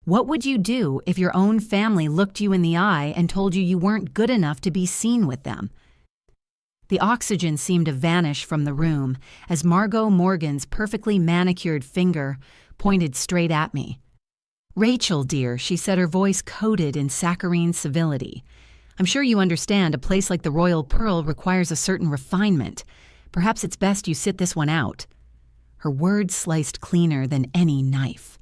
What would you do if your own family looked you in the eye and told you weren't good enough to be seen with them? The oxygen seemed to vanish from the room as Margot Morgan's perfectly manicured finger pointed straight at me. "Rachel, dear," she said, her voice coated in saccharine civility. "I'm sure you understand a place like the Royal Pearl requires a certain refinement. Perhaps it's best you sit this one out." Her words sliced cleaner than any knife.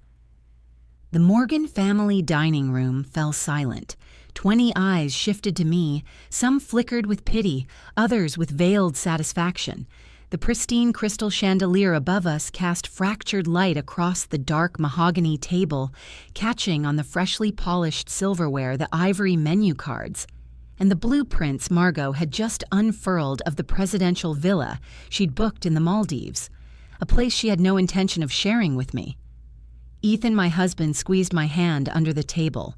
The Morgan family dining room fell silent. 20 eyes shifted to me, some flickered with pity, others with veiled satisfaction. The pristine crystal chandelier above us cast fractured light across the dark mahogany table, catching on the freshly polished silverware, the ivory menu cards, and the blueprints Margot had just unfurled of the presidential villa she'd booked in the Maldives, a place she had no intention of sharing with me. Ethan, my husband, squeezed my hand under the table.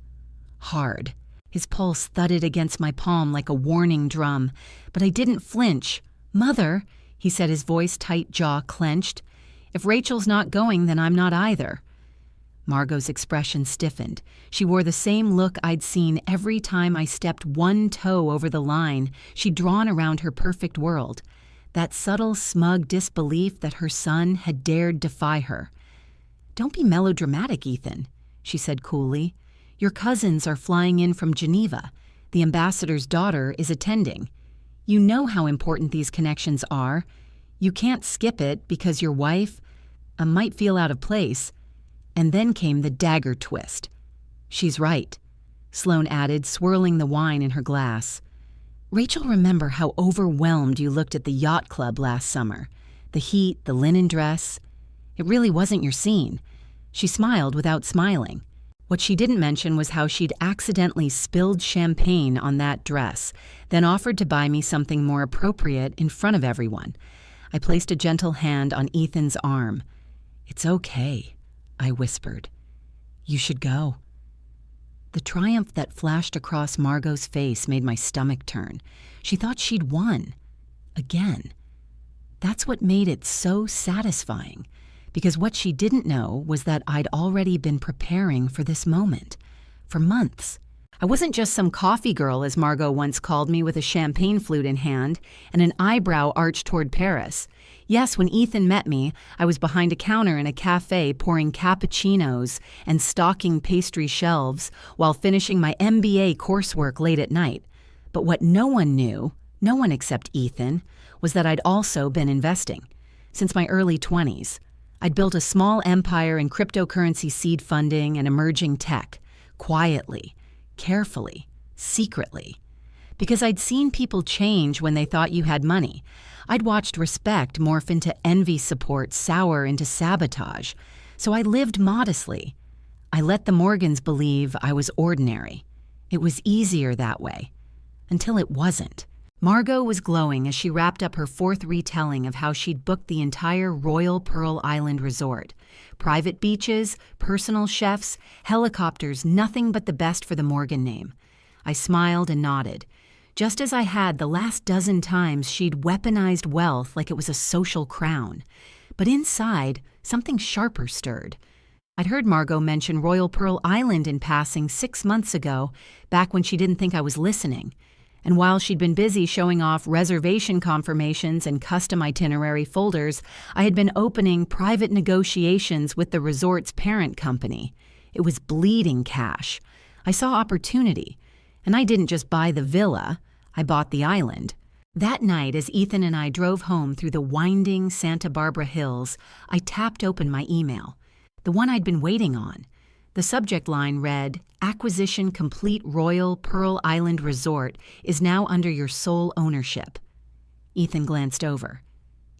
Hard. His pulse thudded against my palm like a warning drum, but I didn't flinch. "Mother," he said, his voice tight, jaw clenched, "if Rachel's not going, then I'm not either." Margot's expression stiffened. She wore the same look I'd seen every time I stepped one toe over the line she'd drawn around her perfect world, that subtle, smug disbelief that her son had dared defy her. "Don't be melodramatic, Ethan," she said coolly. "Your cousins are flying in from Geneva. The ambassador's daughter is attending. You know how important these connections are. You can't skip it because your wife might feel out of place." And then came the dagger twist. "She's right," Sloane added, swirling the wine in her glass. "Rachel, remember how overwhelmed you looked at the yacht club last summer? The heat, the linen dress. It really wasn't your scene." She smiled without smiling. What she didn't mention was how she'd accidentally spilled champagne on that dress, then offered to buy me something more appropriate in front of everyone. I placed a gentle hand on Ethan's arm. "It's okay," I whispered. "You should go." The triumph that flashed across Margot's face made my stomach turn. She thought she'd won. Again. That's what made it so satisfying, because what she didn't know was that I'd already been preparing for this moment. For months. I wasn't just some coffee girl, as Margot once called me, with a champagne flute in hand and an eyebrow arched toward Paris. Yes, when Ethan met me, I was behind a counter in a cafe pouring cappuccinos and stocking pastry shelves while finishing my MBA coursework late at night. But what no one knew, no one except Ethan, was that I'd also been investing. Since my early 20s, I'd built a small empire in cryptocurrency seed funding and emerging tech, quietly, carefully, secretly. Because I'd seen people change when they thought you had money. I'd watched respect morph into envy, support sour into sabotage. So I lived modestly. I let the Morgans believe I was ordinary. It was easier that way. Until it wasn't. Margot was glowing as she wrapped up her fourth retelling of how she'd booked the entire Royal Pearl Island resort. Private beaches, personal chefs, helicopters, nothing but the best for the Morgan name. I smiled and nodded. Just as I had the last dozen times she'd weaponized wealth like it was a social crown. But inside, something sharper stirred. I'd heard Margot mention Royal Pearl Island in passing 6 months ago, back when she didn't think I was listening. And while she'd been busy showing off reservation confirmations and custom itinerary folders, I had been opening private negotiations with the resort's parent company. It was bleeding cash. I saw opportunity. And I didn't just buy the villa, I bought the island. That night, as Ethan and I drove home through the winding Santa Barbara hills, I tapped open my email, the one I'd been waiting on. The subject line read, "Acquisition complete. Royal Pearl Island Resort is now under your sole ownership." Ethan glanced over.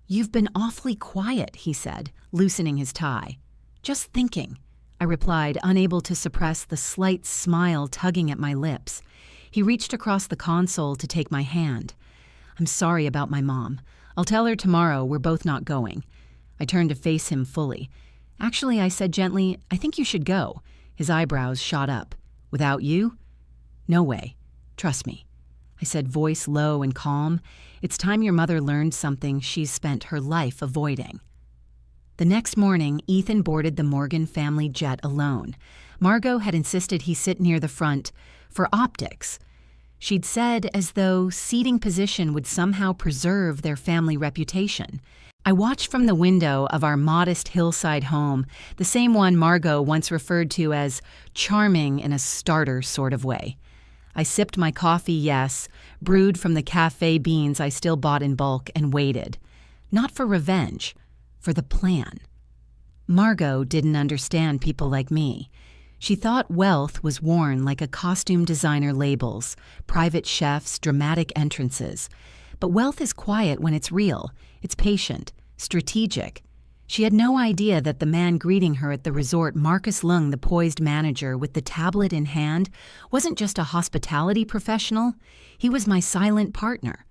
"You've been awfully quiet," he said, loosening his tie. "Just thinking," I replied, unable to suppress the slight smile tugging at my lips. He reached across the console to take my hand. "I'm sorry about my mom. I'll tell her tomorrow we're both not going." I turned to face him fully. "Actually," I said gently, "I think you should go." His eyebrows shot up. "Without you?" "No way. Trust me," I said, voice low and calm. "It's time your mother learned something she's spent her life avoiding." The next morning, Ethan boarded the Morgan family jet alone. Margot had insisted he sit near the front for optics. She'd said as though seating position would somehow preserve their family reputation. I watched from the window of our modest hillside home, the same one Margot once referred to as charming in a starter sort of way. I sipped my coffee, yes, brewed from the cafe beans I still bought in bulk, and waited. Not for revenge, for the plan. Margot didn't understand people like me. She thought wealth was worn like a costume designer labels, private chefs, dramatic entrances. But wealth is quiet when it's real. It's patient, strategic. She had no idea that the man greeting her at the resort, Marcus Lung, the poised manager with the tablet in hand, wasn't just a hospitality professional. He was my silent partner.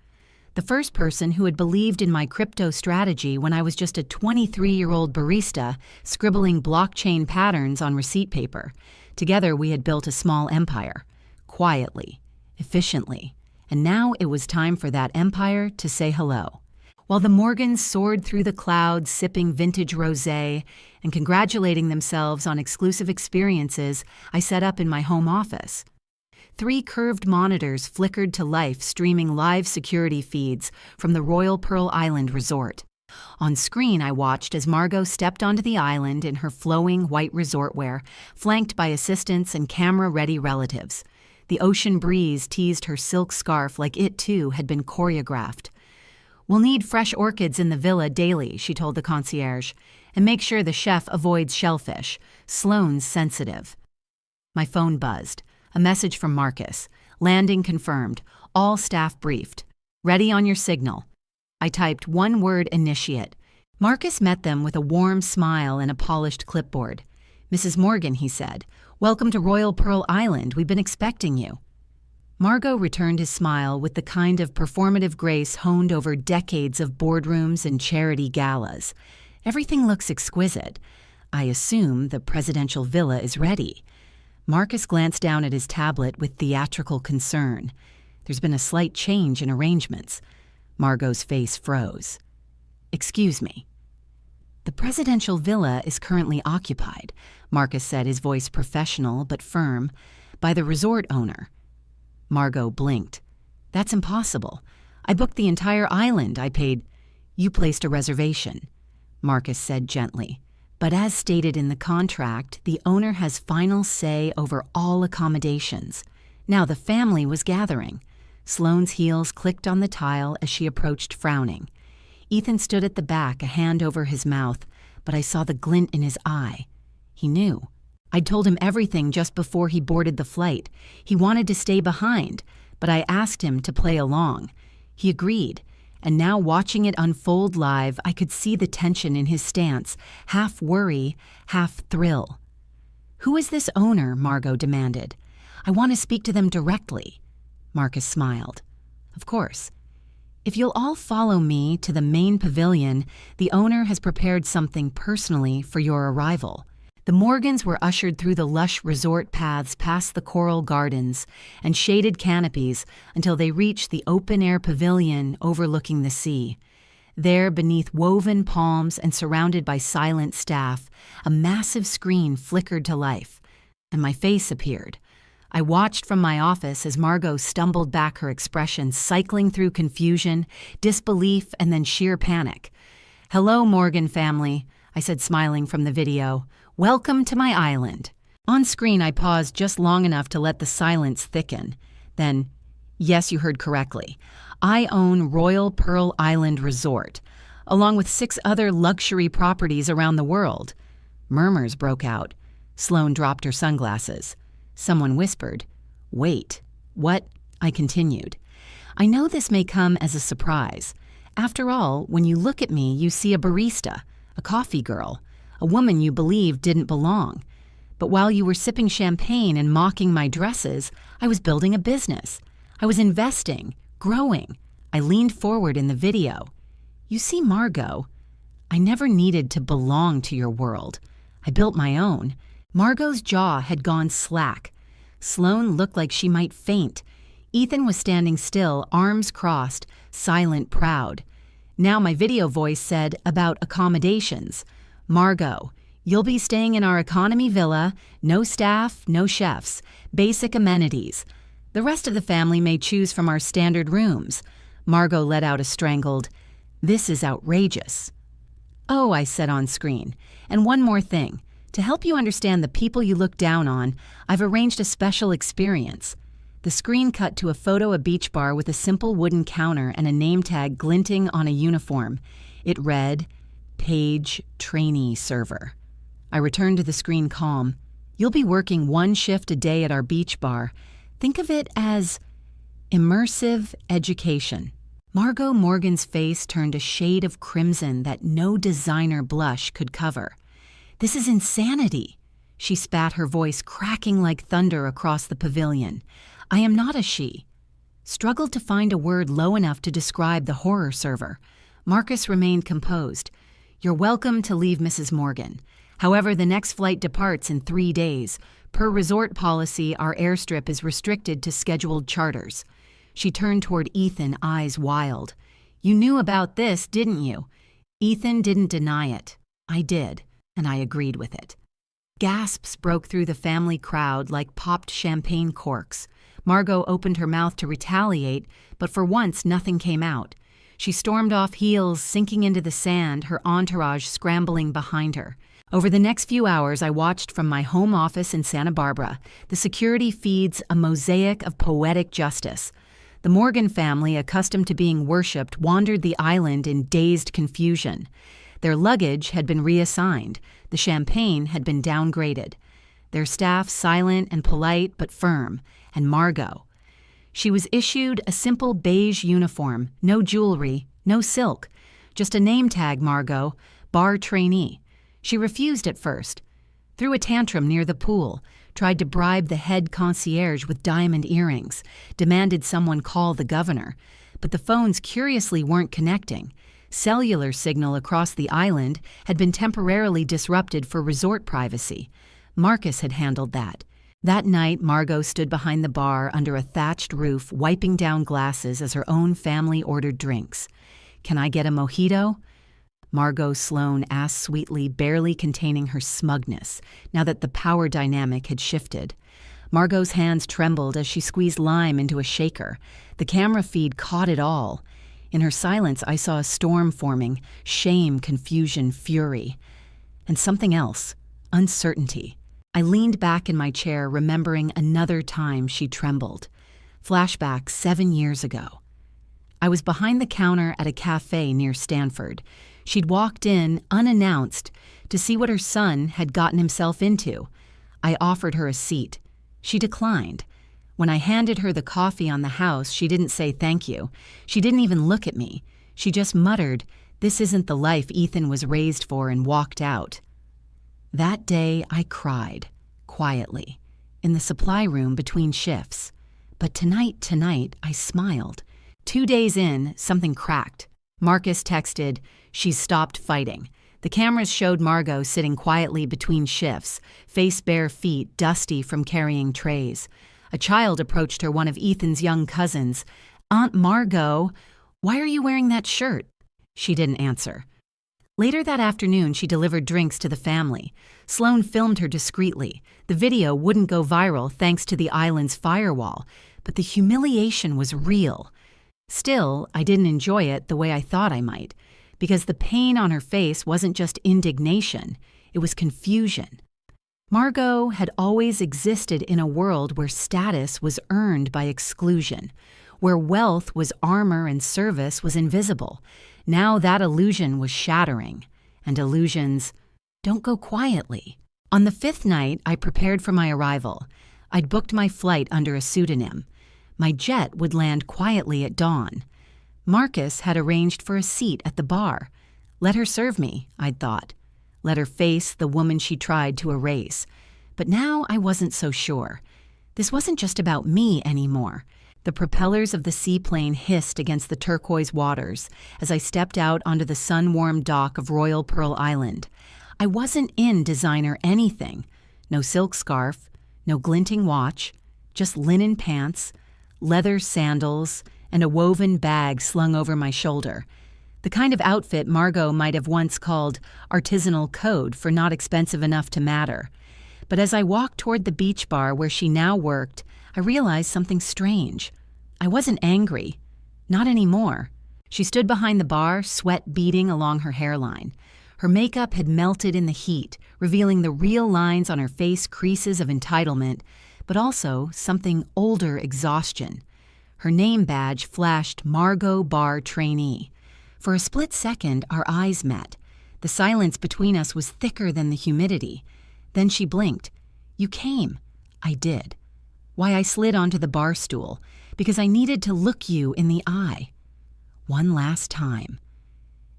The first person who had believed in my crypto strategy when I was just a 23-year-old barista scribbling blockchain patterns on receipt paper. Together we had built a small empire, quietly, efficiently, and now it was time for that empire to say hello. While the Morgans soared through the clouds sipping vintage rosé and congratulating themselves on exclusive experiences, I set up in my home office. 3 curved monitors flickered to life, streaming live security feeds from the Royal Pearl Island resort. On screen, I watched as Margot stepped onto the island in her flowing white resort wear, flanked by assistants and camera-ready relatives. The ocean breeze teased her silk scarf like it, too, had been choreographed. "We'll need fresh orchids in the villa daily," she told the concierge, "and make sure the chef avoids shellfish. Sloane's sensitive." My phone buzzed. A message from Marcus. "Landing confirmed. All staff briefed. Ready on your signal." I typed one word: initiate. Marcus met them with a warm smile and a polished clipboard. "Mrs. Morgan," he said, "welcome to Royal Pearl Island. We've been expecting you." Margot returned his smile with the kind of performative grace honed over decades of boardrooms and charity galas. "Everything looks exquisite. I assume the presidential villa is ready." Marcus glanced down at his tablet with theatrical concern. "There's been a slight change in arrangements." Margot's face froze. "Excuse me." "The presidential villa is currently occupied," Marcus said, his voice professional but firm, "by the resort owner." Margot blinked. "That's impossible. I booked the entire island. I paid—" "You placed a reservation," Marcus said gently. "But as stated in the contract, the owner has final say over all accommodations." Now the family was gathering. Sloane's heels clicked on the tile as she approached, frowning. Ethan stood at the back, a hand over his mouth, but I saw the glint in his eye. He knew. I'd told him everything just before he boarded the flight. He wanted to stay behind, but I asked him to play along. He agreed, and now watching it unfold live, I could see the tension in his stance, half worry, half thrill. "Who is this owner?" Margot demanded. "I want to speak to them directly." Marcus smiled. "Of course. If you'll all follow me to the main pavilion, the owner has prepared something personally for your arrival." The Morgans were ushered through the lush resort paths past the coral gardens and shaded canopies until they reached the open-air pavilion overlooking the sea. There, beneath woven palms and surrounded by silent staff, a massive screen flickered to life, and my face appeared. I watched from my office as Margot stumbled back, her expression cycling through confusion, disbelief, and then sheer panic. "Hello, Morgan family," I said, smiling from the video. "Welcome to my island." On screen, I paused just long enough to let the silence thicken. Then, "Yes, you heard correctly. I own Royal Pearl Island Resort, along with 6 other luxury properties around the world." Murmurs broke out. Sloane dropped her sunglasses. Someone whispered, "Wait, what?" I continued. "I know this may come as a surprise. After all, when you look at me, you see a barista, a coffee girl, a woman you believed didn't belong. But while you were sipping champagne and mocking my dresses, I was building a business. I was investing, growing." I leaned forward in the video. "You see, Margot, I never needed to belong to your world. I built my own." Margot's jaw had gone slack. Sloane looked like she might faint. Ethan was standing still, arms crossed, silent, proud. Now my video voice said, "About accommodations." Margot, you'll be staying in our economy villa, no staff, no chefs, basic amenities. The rest of the family may choose from our standard rooms. Margot let out a strangled, "This is outrageous." "Oh," I said on screen, "and one more thing. To help you understand the people you look down on, I've arranged a special experience." The screen cut to a photo of a beach bar with a simple wooden counter and a name tag glinting on a uniform. It read, "Page Trainee Server." I returned to the screen calm. "You'll be working one shift a day at our beach bar. Think of it as immersive education." Margot Morgan's face turned a shade of crimson that no designer blush could cover. "This is insanity." She spat, her voice cracking like thunder across the pavilion. "I am not a she." Struggled to find a word low enough to describe the horror server. Marcus remained composed. "You're welcome to leave, Mrs. Morgan. However, the next flight departs in 3 days. Per resort policy, our airstrip is restricted to scheduled charters." She turned toward Ethan, eyes wild. "You knew about this, didn't you?" Ethan didn't deny it. "I did, and I agreed with it." Gasps broke through the family crowd like popped champagne corks. Margot opened her mouth to retaliate, but for once nothing came out. She stormed off heels, sinking into the sand, her entourage scrambling behind her. Over the next few hours, I watched from my home office in Santa Barbara. The security feeds a mosaic of poetic justice. The Morgan family, accustomed to being worshipped, wandered the island in dazed confusion. Their luggage had been reassigned. The champagne had been downgraded. Their staff silent and polite but firm. And Margot. She was issued a simple beige uniform, no jewelry, no silk. Just a name tag, Margot, bar trainee. She refused at first. Threw a tantrum near the pool. Tried to bribe the head concierge with diamond earrings, demanded someone call the governor. But the phones curiously weren't connecting. Cellular signal across the island had been temporarily disrupted for resort privacy. Marcus had handled that. That night, Margot stood behind the bar under a thatched roof, wiping down glasses as her own family ordered drinks. "Can I get a mojito?" Margot Sloan asked sweetly, barely containing her smugness, now that the power dynamic had shifted. Margot's hands trembled as she squeezed lime into a shaker. The camera feed caught it all. In her silence, I saw a storm forming, shame, confusion, fury. And something else, uncertainty. I leaned back in my chair, remembering another time she trembled. Flashback 7 years ago. I was behind the counter at a cafe near Stanford. She'd walked in, unannounced, to see what her son had gotten himself into. I offered her a seat. She declined. When I handed her the coffee on the house, she didn't say thank you. She didn't even look at me. She just muttered, "This isn't the life Ethan was raised for," and walked out. That day, I cried, quietly, in the supply room between shifts. But tonight, I smiled. 2 days in, something cracked. Marcus texted, "She's stopped fighting." The cameras showed Margot sitting quietly between shifts, face bare feet, dusty from carrying trays. A child approached her, one of Ethan's young cousins. "Aunt Margot, why are you wearing that shirt?" She didn't answer. Later that afternoon, she delivered drinks to the family. Sloan filmed her discreetly. The video wouldn't go viral thanks to the island's firewall, but the humiliation was real. Still, I didn't enjoy it the way I thought I might, because the pain on her face wasn't just indignation, it was confusion. Margot had always existed in a world where status was earned by exclusion, where wealth was armor and service was invisible. Now that illusion was shattering, and illusions don't go quietly. On the 5th night, I prepared for my arrival. I'd booked my flight under a pseudonym. My jet would land quietly at dawn. Marcus had arranged for a seat at the bar. Let her serve me, I'd thought. Let her face the woman she tried to erase. But now I wasn't so sure. This wasn't just about me anymore. The propellers of the seaplane hissed against the turquoise waters as I stepped out onto the sun-warmed dock of Royal Pearl Island. I wasn't in designer anything. No silk scarf, no glinting watch, just linen pants, leather sandals, and a woven bag slung over my shoulder. The kind of outfit Margot might have once called artisanal code for not expensive enough to matter. But as I walked toward the beach bar where she now worked, I realized something strange. I wasn't angry. Not anymore. She stood behind the bar, sweat beading along her hairline. Her makeup had melted in the heat, revealing the real lines on her face creases of entitlement, but also something older exhaustion. Her name badge flashed Margot Bar Trainee. For a split second, our eyes met. The silence between us was thicker than the humidity. Then she blinked. "You came." I did. Why, I slid onto the bar stool, because I needed to look you in the eye. One last time.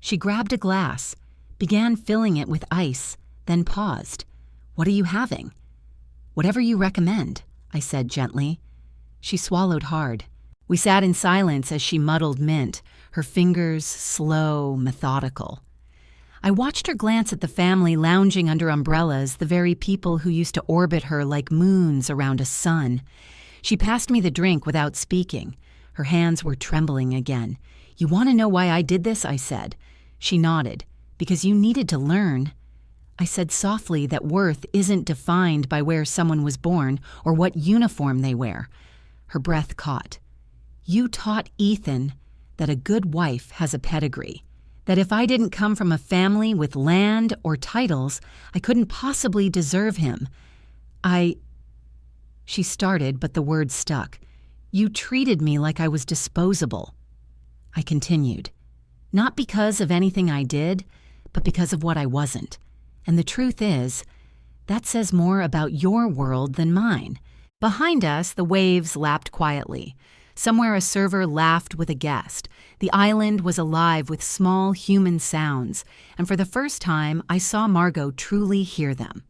She grabbed a glass, began filling it with ice, then paused. "What are you having?" "Whatever you recommend," I said gently. She swallowed hard. We sat in silence as she muddled mint, her fingers slow, methodical. I watched her glance at the family lounging under umbrellas, the very people who used to orbit her like moons around a sun. She passed me the drink without speaking. Her hands were trembling again. "You want to know why I did this?" I said. She nodded. "Because you needed to learn." I said softly that worth isn't defined by where someone was born or what uniform they wear. Her breath caught. "You taught Ethan that a good wife has a pedigree, that if I didn't come from a family with land or titles, I couldn't possibly deserve him. She started, but the words stuck. "You treated me like I was disposable." I continued. "Not because of anything I did, but because of what I wasn't. And the truth is, that says more about your world than mine." Behind us, the waves lapped quietly. Somewhere a server laughed with a guest. The island was alive with small human sounds, and for the first time, I saw Margot truly hear them.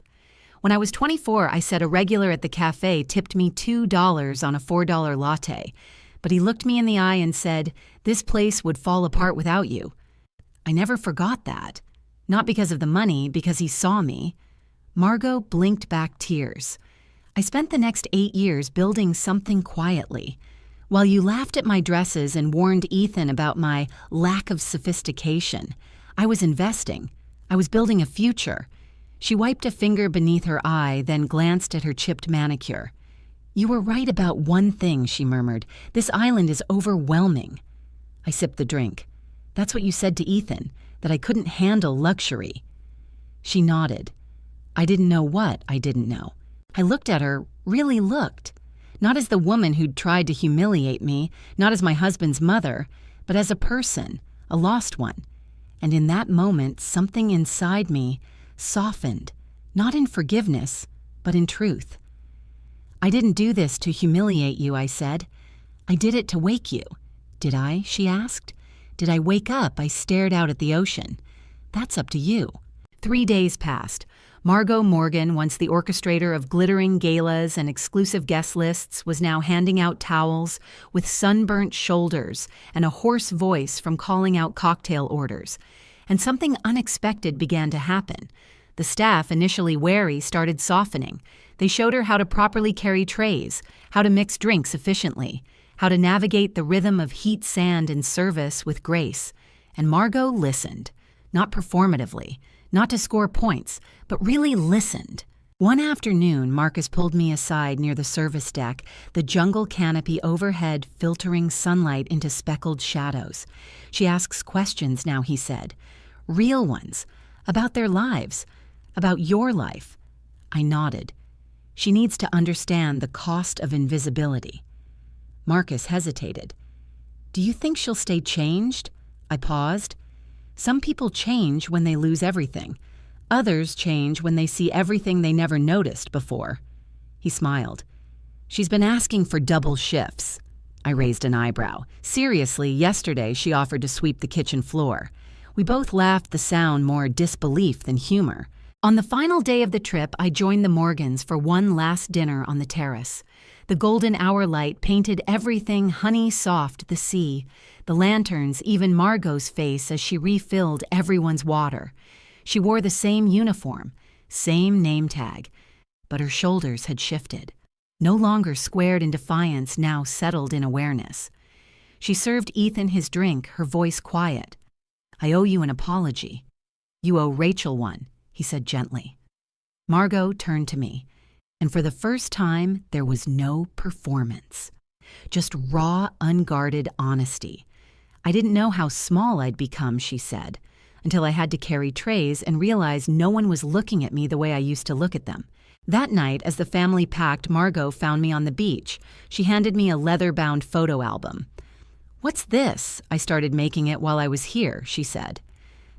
When I was 24, I said a regular at the cafe tipped me $2 on a $4 latte, but he looked me in the eye and said, "This place would fall apart without you." I never forgot that. Not because of the money, because he saw me. Margot blinked back tears. I spent the next 8 years building something quietly. While you laughed at my dresses and warned Ethan about my lack of sophistication, I was investing. I was building a future. She wiped a finger beneath her eye, then glanced at her chipped manicure. "You were right about one thing," she murmured. "This island is overwhelming." I sipped the drink. "That's what you said to Ethan, that I couldn't handle luxury." She nodded. I didn't know what I didn't know. I looked at her, really looked. Not as the woman who'd tried to humiliate me, not as my husband's mother, but as a person, a lost one. And in that moment, something inside me softened, not in forgiveness, but in truth. "I didn't do this to humiliate you," I said. "I did it to wake you." "Did I?" she asked. "Did I wake up?" I stared out at the ocean. "That's up to you." 3 days passed. Margot Morgan, once the orchestrator of glittering galas and exclusive guest lists, was now handing out towels with sunburnt shoulders and a hoarse voice from calling out cocktail orders. And something unexpected began to happen. The staff, initially wary, started softening. They showed her how to properly carry trays, how to mix drinks efficiently, how to navigate the rhythm of heat, sand, and service with grace. And Margot listened, not performatively, not to score points, but really listened. One afternoon, Marcus pulled me aside near the service deck, the jungle canopy overhead filtering sunlight into speckled shadows. "She asks questions now," he said. "Real ones. About their lives. About your life." I nodded. "She needs to understand the cost of invisibility." Marcus hesitated. "Do you think she'll stay changed?" I paused. "Some people change when they lose everything. Others change when they see everything they never noticed before." He smiled. "She's been asking for double shifts." I raised an eyebrow. "Seriously, yesterday she offered to sweep the kitchen floor." We both laughed, the sound more disbelief than humor. On the final day of the trip, I joined the Morgans for one last dinner on the terrace. The golden hour light painted everything honey-soft, the sea, the lanterns, even Margot's face as she refilled everyone's water. She wore the same uniform, same name tag, but her shoulders had shifted. No longer squared in defiance, now settled in awareness. She served Ethan his drink, her voice quiet. I owe you an apology." "You owe Rachel one," he said gently. Margot turned to me, and for the first time, there was no performance. Just raw, unguarded honesty. "I didn't know how small I'd become," she said, "until I had to carry trays and realized no one was looking at me the way I used to look at them." That night, as the family packed, Margot found me on the beach. She handed me a leather-bound photo album. "What's this? I started making it while I was here," she said.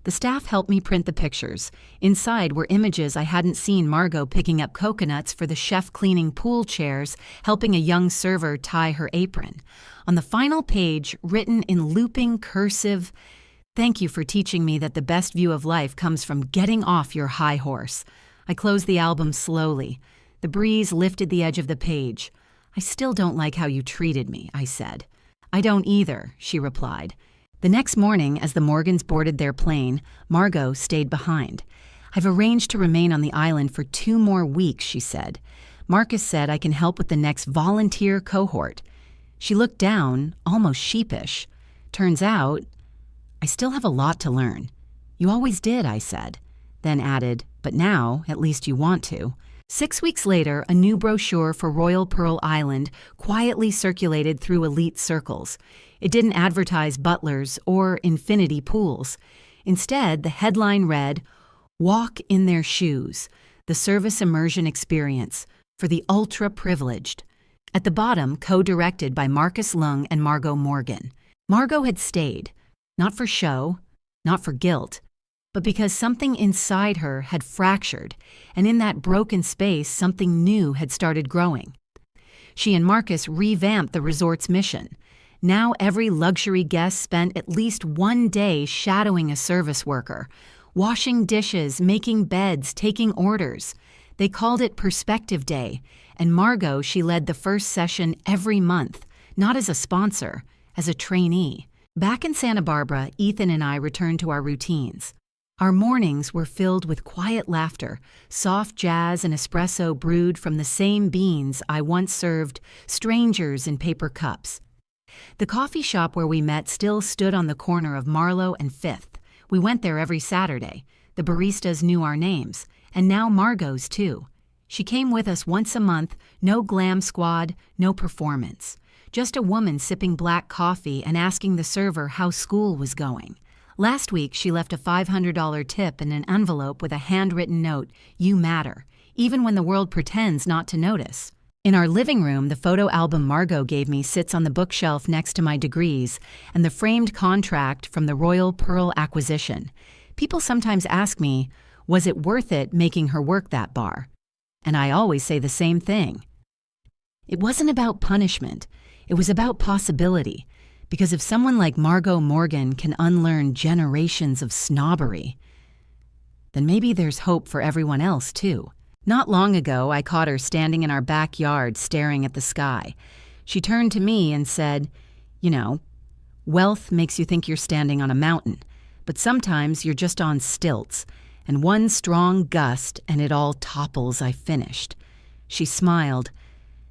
The staff helped me print the pictures. Inside were images I hadn't seen: Margot picking up coconuts for the chef, cleaning pool chairs, helping a young server tie her apron. On the final page, written in looping cursive, "Thank you for teaching me that the best view of life comes from getting off your high horse." I closed the album slowly. The breeze lifted the edge of the page. "I still don't like how you treated me," I said. "I don't either," she replied. The next morning, as the Morgans boarded their plane, Margot stayed behind. "I've arranged to remain on the island for 2 more weeks," she said. "Marcus said I can help with the next volunteer cohort." She looked down, almost sheepish. "Turns out, I still have a lot to learn." "You always did," I said, then added, "but now, at least you want to." 6 weeks later, a new brochure for Royal Pearl Island quietly circulated through elite circles. It didn't advertise butlers or infinity pools. Instead, the headline read, "Walk in Their Shoes, the Service Immersion Experience for the Ultra-Privileged." At the bottom, co-directed by Marcus Lung and Margot Morgan. Margot had stayed, not for show, not for guilt, but because something inside her had fractured, and in that broken space, something new had started growing. She and Marcus revamped the resort's mission. Now every luxury guest spent at least 1 day shadowing a service worker, washing dishes, making beds, taking orders. They called it Perspective Day, and Margot, she led the first session every month, not as a sponsor, as a trainee. Back in Santa Barbara, Ethan and I returned to our routines. Our mornings were filled with quiet laughter, soft jazz and espresso brewed from the same beans I once served strangers in paper cups. The coffee shop where we met still stood on the corner of Marlowe and 5th. We went there every Saturday. The baristas knew our names, and now Margot's too. She came with us once a month, no glam squad, no performance. Just a woman sipping black coffee and asking the server how school was going. Last week, she left a $500 tip in an envelope with a handwritten note, "You matter," even when the world pretends not to notice. In our living room, the photo album Margot gave me sits on the bookshelf next to my degrees and the framed contract from the Royal Pearl acquisition. People sometimes ask me, was it worth it making her work that bar? And I always say the same thing. It wasn't about punishment. It was about possibility. Because if someone like Margot Morgan can unlearn generations of snobbery, then maybe there's hope for everyone else too. Not long ago, I caught her standing in our backyard staring at the sky. She turned to me and said, "You know, wealth makes you think you're standing on a mountain, but sometimes you're just on stilts, and one strong gust and it all topples." I finished. She smiled.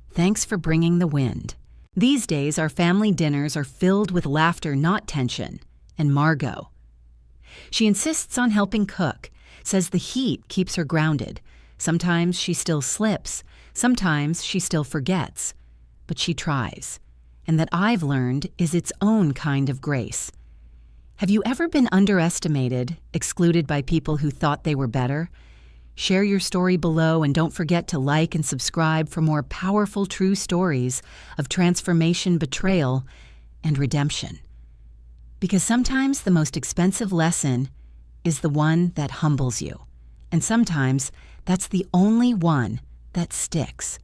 "Thanks for bringing the wind." These days, our family dinners are filled with laughter, not tension, and Margot. She insists on helping cook, says the heat keeps her grounded. Sometimes she still slips, sometimes she still forgets, but she tries. And that I've learned is its own kind of grace. Have you ever been underestimated, excluded by people who thought they were better? Share your story below and don't forget to like and subscribe for more powerful true stories of transformation, betrayal, and redemption. Because sometimes the most expensive lesson is the one that humbles you. And sometimes that's the only one that sticks.